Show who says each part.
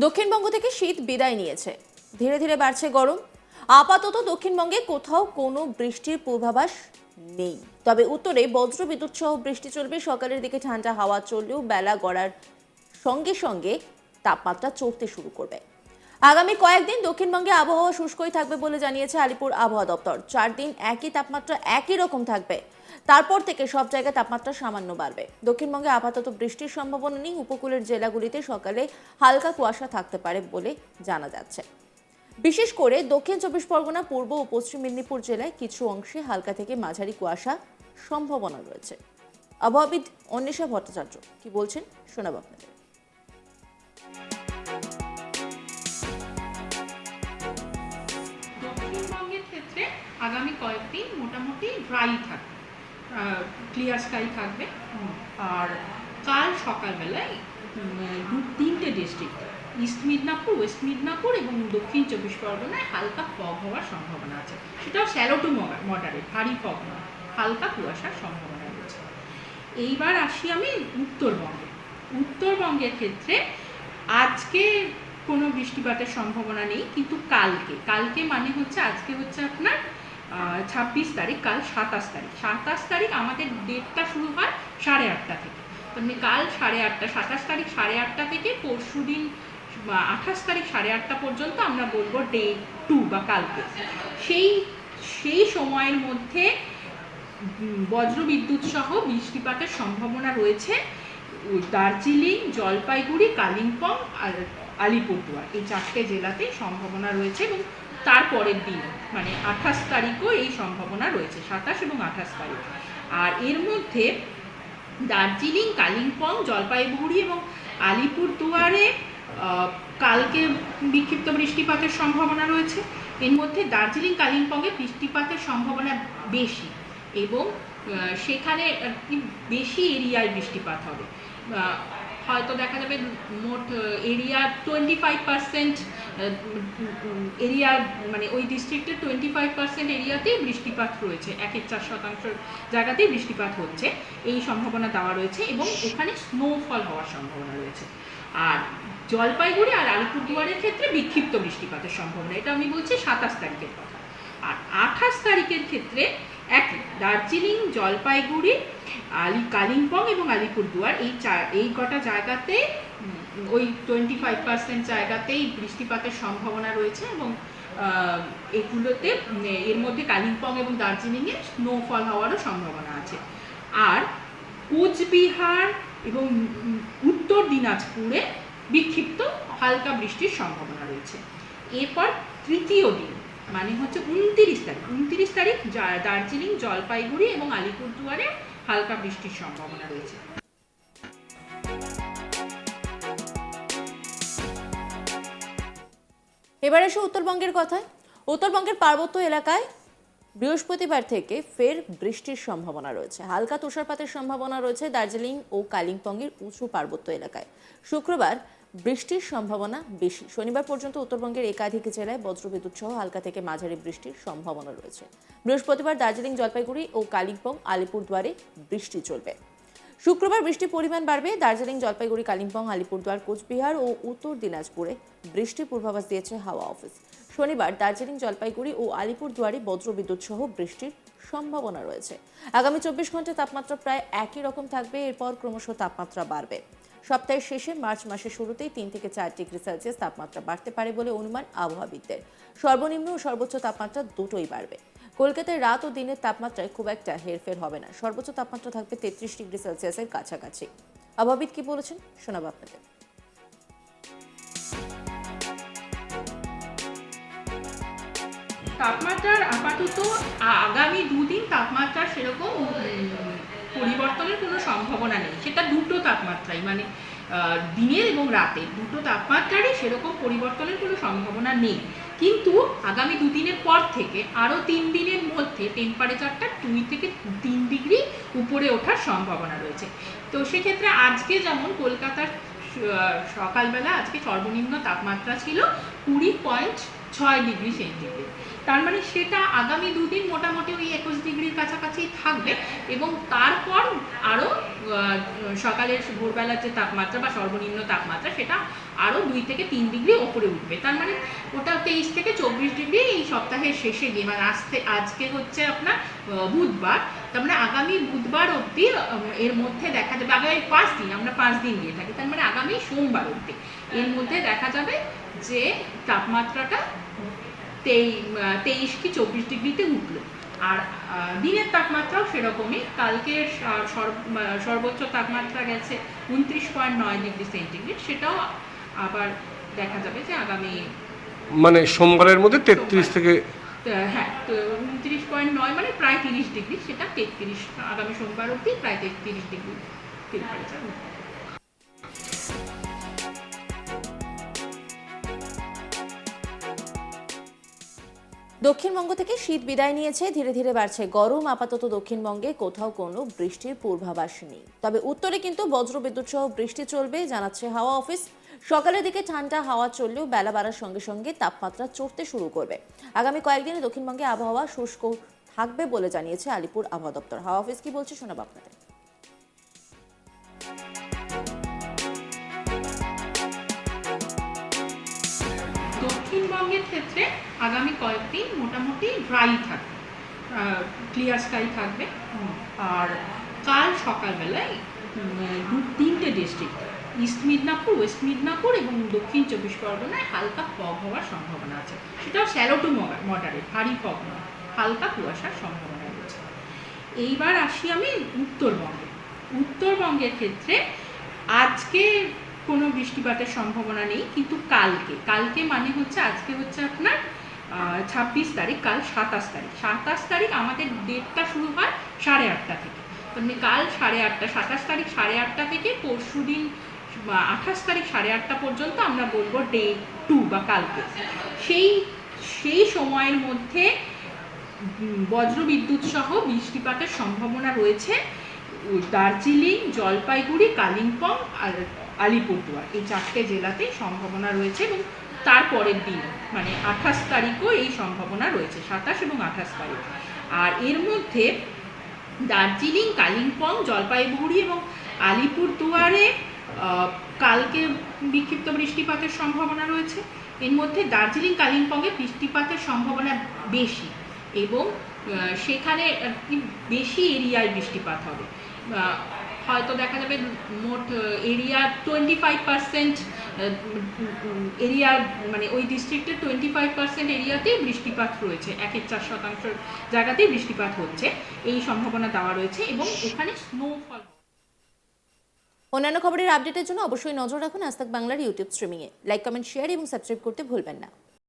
Speaker 1: দক্ষিণবঙ্গ থেকে শীত বিদায় নিয়েছে, ধীরে ধীরে বাড়ছে গরম। আপাতত দক্ষিণবঙ্গে কোথাও কোনো বৃষ্টির পূর্বাভাস নেই, তবে উত্তরে বজ্রবিদ্যুৎ সহ বৃষ্টি চলবে। সকালের দিকে ঠান্ডা হাওয়া চললেও বেলা গড়ার সঙ্গে সঙ্গে তাপমাত্রা চড়তে শুরু করবে। আগামী কয়েকদিন দক্ষিণবঙ্গে আবহাওয়া শুষ্কই থাকবে বলে জানিয়েছে আলিপুর আবহাওয়া দপ্তর। 4 দিন একই তাপমাত্রা একই রকম থাকবে, তারপর থেকে সব জায়গায় তাপমাত্রা সামান্য বাড়বে। দক্ষিণবঙ্গে আপাতত বৃষ্টির সম্ভাবনা নেই। উপকূলের জেলাগুলিতে সকালে হালকা কুয়াশা থাকতে পারে বলে জানা যাচ্ছে। বিশেষ করে দক্ষিণ 24 পরগনা, পূর্ব ও পশ্চিম মেদিনীপুর জেলায় কিছু অংশে হালকা থেকে মাঝারি কুয়াশা সম্ভাবনা রয়েছে। আবহাওয়াবিদ অন্বেষা ভট্টাচার্য কি বলছেন শোনাব আপনাদের।
Speaker 2: দক্ষিণবঙ্গের ক্ষেত্রে আগামী কয়েকদিন মোটামুটি ড্রাই থাকবে, ক্লিয়ার স্কাই থাকবে। আর কাল সকালবেলায় তিনটে district, east Midnapore, West Midnapore এবং দক্ষিণ 24 পরগনায় হালকা ফগ হওয়ার সম্ভাবনা আছে। সেটাও শ্যালো টু মডারেট, ভারী ফগ নয়, হালকা কুয়াশার সম্ভাবনা রয়েছে। এইবার আসি আমি উত্তরবঙ্গে। উত্তরবঙ্গের ক্ষেত্রে আজকে কোনো বৃষ্টিপাতের সম্ভাবনা নেই, কিন্তু কালকে মানে হচ্ছে আজকে হচ্ছে আপনার 26 তারিখ, কাল 27 তারিখ আমাদের ডেটটা শুরু হয় 8:30 থেকে। মানে কাল 8:30, 27 তারিখ 8:30 থেকে পরশু দিন 28 তারিখ 8:30 পর্যন্ত আমরা বলবো ডে 2 বা কালকে। সেই সময়ের মধ্যে বজ্রবিদ্যুৎ সহ বৃষ্টিপাতের সম্ভাবনা রয়েছে দার্জিলিং, জলপাইগুড়ি, কালিম্পং আর আলিপুরদুয়ার, এই 4টে জেলাতেই সম্ভাবনা রয়েছে। এবং তারপরের দিন মানে 28 তারিখও এই সম্ভাবনা রয়েছে, 27 এবং 28 তারিখ। আর এর মধ্যে দার্জিলিং, কালিম্পং, জলপাইগুড়ি এবং আলিপুরদুয়ারে কালকে বিক্ষিপ্ত বৃষ্টিপাতের সম্ভাবনা রয়েছে। এর মধ্যে দার্জিলিং, কালিম্পংয়ে বৃষ্টিপাতের সম্ভাবনা বেশি এবং সেখানে বেশি এরিয়ায় বৃষ্টিপাত হবে। হয়তো দেখা যাবে মোট এরিয়া 25% এরিয়া, মানে ওই ডিস্ট্রিক্টের 25% এরিয়াতেই বৃষ্টিপাত রয়েছে, 1/4 জায়গাতেই বৃষ্টিপাত হচ্ছে, এই সম্ভাবনা দেওয়া রয়েছে এবং ওখানে স্নোফল হওয়ার সম্ভাবনা রয়েছে। আর জলপাইগুড়ি আর আলিপুরদুয়ারের ক্ষেত্রে বিক্ষিপ্ত বৃষ্টিপাতের সম্ভাবনা, এটা আমি বলছি 27 তারিখের কথা। আর 28 তারিখের ক্ষেত্রে একই, দার্জিলিং, জলপাইগুড়ি, কালিম্পং এবং আলিপুরদুয়ার এই কটা জায়গাতে ওই 25% জায়গাতেই বৃষ্টিপাতের সম্ভাবনা রয়েছে এবং এগুলোতে এর মধ্যে কালিম্পং এবং দার্জিলিংয়ে স্নোফল হওয়ারও সম্ভাবনা আছে। আর কোচবিহার এবং উত্তর দিনাজপুরে বিক্ষিপ্ত হালকা বৃষ্টির সম্ভাবনা রয়েছে। এরপর তৃতীয় দিন মানে হচ্ছে 29 তারিখ দার্জিলিং, জলপাইগুড়ি এবং আলিপুরদুয়ারে হালকা বৃষ্টির সম্ভাবনা রয়েছে।
Speaker 1: এবার এসে উত্তরবঙ্গের কথায়। উত্তরবঙ্গের পার্বত্য এলাকায় বৃহস্পতিবার থেকে ফের বৃষ্টির সম্ভাবনা রয়েছে। হালকা তুষারপাতের সম্ভাবনা রয়েছে দার্জিলিং ও কালিম্পংয়ের উঁচু পার্বত্য এলাকায়। শুক্রবার বৃষ্টির সম্ভাবনা বেশি। শনিবার পর্যন্ত উত্তরবঙ্গের একাধিক জেলায় বজ্রবিদ্যুৎ সহ হালকা থেকে মাঝারি বৃষ্টির সম্ভাবনা রয়েছে। বৃহস্পতিবার দার্জিলিং, জলপাইগুড়ি ও কালিম্পং, আলিপুরদুয়ারে বৃষ্টি চলবে। শুক্রবার বৃষ্টির পরিমাণ বাড়বে। দার্জিলিং, জলপাইগুড়ি, কালিম্পং, আলিপুরদুয়ার, কোচবিহার ও উত্তর দিনাজপুরে বৃষ্টির পূর্বাভাস দিয়েছে হাওয়া অফিস। শনিবার দার্জিলিং, জলপাইগুড়ি ও আলিপুরদুয়ারে বজ্রবিদ্যুৎ সহ বৃষ্টির সম্ভাবনা রয়েছে। আগামী 24 ঘন্টায় তাপমাত্রা প্রায় একই রকম থাকবে, এরপর ক্রমশ তাপমাত্রা বাড়বে। সপ্তাহের শেষে মার্চ মাসের শুরুতেই 3 থেকে 4 ডিগ্রি সেলসিয়াস তাপমাত্রা বাড়তে পারে বলে অনুমান আবহাওয়াবিদদের। সর্বনিম্ন ও সর্বোচ্চ তাপমাত্রা দুটোই বাড়বে। কলকাতায় রাত ও দিনের তাপমাত্রায় খুব একটা হেরফের হবে না। সর্বোচ্চ তাপমাত্রা থাকবে 33 ডিগ্রি সেলসিয়াসের কাছাকাছি। আবহাওয়াবিদ কি বলেছেন শোনাব আপনাদের।
Speaker 2: তাপমাত্রার আপাতত আগামী দুদিন তাপমাত্রা সেরকম পরিবর্তনের কোনো সম্ভাবনা নেই। সেটা দুটো তাপমাত্রাই, মানে দিনের এবং রাতের দুটো তাপমাত্রারই সেরকম পরিবর্তনের কোনো সম্ভাবনা নেই। কিন্তু আগামী দুদিনের পর থেকে আরও 3 দিনের মধ্যে টেম্পারেচারটা 2 থেকে 3 ডিগ্রি উপরে ওঠার সম্ভাবনা রয়েছে। তো সেক্ষেত্রে আজকে যেমন কলকাতার সকালবেলা আজকে সর্বনিম্ন তাপমাত্রা ছিল 20.6 ডিগ্রি সেন্টিগ্রেড। তার মানে সেটা আগামী দুদিন মোটামুটি ওই 21 ডিগ্রির কাছাকাছি থাকবে এবং তারপর আরও সকালের ভোরবেলার যে তাপমাত্রা বা সর্বনিম্ন তাপমাত্রা সেটা আরও 2 থেকে 3 ডিগ্রি ওপরে উঠবে। তার মানে ওটা 23 থেকে 24 ডিগ্রি এই সপ্তাহের শেষে গিয়ে, মানে আজকে হচ্ছে আপনার বুধবার, তার মানে আগামী বুধবার অবধি এর মধ্যে দেখা যাবে, আগামী 5 দিন, আমরা 5 দিন দিয়ে থাকি, তার মানে আগামী সোমবার অবধি এর মধ্যে দেখা যাবে যে তাপমাত্রাটা 23 কি 24 ডিগ্রিতে উঠলো। আর দিনের তাপমাত্রাও সেরকমই, কালকের সর্বোচ্চ তাপমাত্রা গেছে 29.9 ডিগ্রি সেন্টিগ্রেড, সেটাও আবার দেখা যাবে যে আগামী
Speaker 3: মানে সোমবারের মধ্যে 33 থেকে,
Speaker 2: হ্যাঁ, তো 29.9 মানে প্রায় 30 ডিগ্রি, সেটা 33 আগামী সোমবার অবধি প্রায় 33 ডিগ্রি টেম্পারেচার।
Speaker 1: দক্ষিণবঙ্গ থেকে শীত বিদায় নিয়েছে, ধীরে ধীরে বাড়ছে গরম। আপাতত দক্ষিণবঙ্গে কোথাও কোনো বৃষ্টির পূর্বাভাস নেই, তবে উত্তরে কিন্তু বজ্রবিদ্যুৎ সহ বৃষ্টি চলবে জানাচ্ছে হাওয়া অফিস। সকালের দিকে ঠান্ডা হাওয়া চললেও বেলা বাড়ার সঙ্গে সঙ্গে তাপমাত্রা চড়তে শুরু করবে। আগামী কয়েকদিনে দক্ষিণবঙ্গে আবহাওয়া শুষ্ক থাকবে বলে জানিয়েছে আলিপুর আবহাওয়া দপ্তর। হাওয়া অফিস কি বলছে শোনাবো আপনাদের।
Speaker 2: দক্ষিণবঙ্গের ক্ষেত্রে আগামী কয়েকদিন মোটামুটি ড্রাই থাকবে, ক্লিয়ার স্কাই থাকবে। আর কাল সকালবেলায় 3টে district, east Midnapore, West Midnapore এবং দক্ষিণ 24 পরগনায় হালকা ফগ হওয়ার সম্ভাবনা আছে, সেটাও শ্যালো টু মডারেট, ভারী ফগ নয়, হালকা কুয়াশার সম্ভাবনা রয়েছে। এইবার আসি আমি উত্তরবঙ্গে। উত্তরবঙ্গের ক্ষেত্রে আজকে কোনো বৃষ্টিপাতের সম্ভাবনা নেই, কিন্তু কালকে মানে হচ্ছে আজকে হচ্ছে আপনার 26 তারিখ, কাল 27 তারিখ আমাদের ডেটটা শুরু হয় 8:30 থেকে, মানে কাল 8:30, 27 তারিখ 8:30 থেকে পরশু দিন 28 তারিখ 8:30 পর্যন্ত আমরা বলবো ডে 2 বা কালকে। সেই সময়ের মধ্যে বজ্রবিদ্যুৎ সহ বৃষ্টিপাতের সম্ভাবনা রয়েছে দার্জিলিং, জলপাইগুড়ি, কালিম্পং আর আলিপুরদুয়ার, এই 4টে জেলাতেই সম্ভাবনা রয়েছে এবং তারপরের দিন মানে 28 তারিখও এই সম্ভাবনা রয়েছে, 27 এবং 28 তারিখ। আর এর মধ্যে দার্জিলিং, কালিম্পং, জলপাইগুড়ি এবং আলিপুরদুয়ারে কালকে বিক্ষিপ্ত বৃষ্টিপাতের সম্ভাবনা রয়েছে। এর মধ্যে দার্জিলিং, কালিম্পংয়ে বৃষ্টিপাতের সম্ভাবনা বেশি এবং সেখানে বেশি এরিয়ায় বৃষ্টিপাত হবে, হয়তো দেখা যাবে মোট এরিয়া 25% এরিয়া, মানে ওই ডিস্ট্রিক্টের 25% এরিয়াতেই বৃষ্টিপাত রয়েছে, 1/4 জায়গাতেই বৃষ্টিপাত হচ্ছে, এই সম্ভাবনা দেওয়া রয়েছে এবং ওখানে স্নোফল।
Speaker 1: অন্যান্য খবরের আপডেটের জন্য অবশ্যই নজর রাখুন আজ তাক বাংলার ইউটিউব স্ট্রিমিংয়ে। লাইক, কমেন্ট, শেয়ার এবং সাবস্ক্রাইব করতে ভুলবেন না।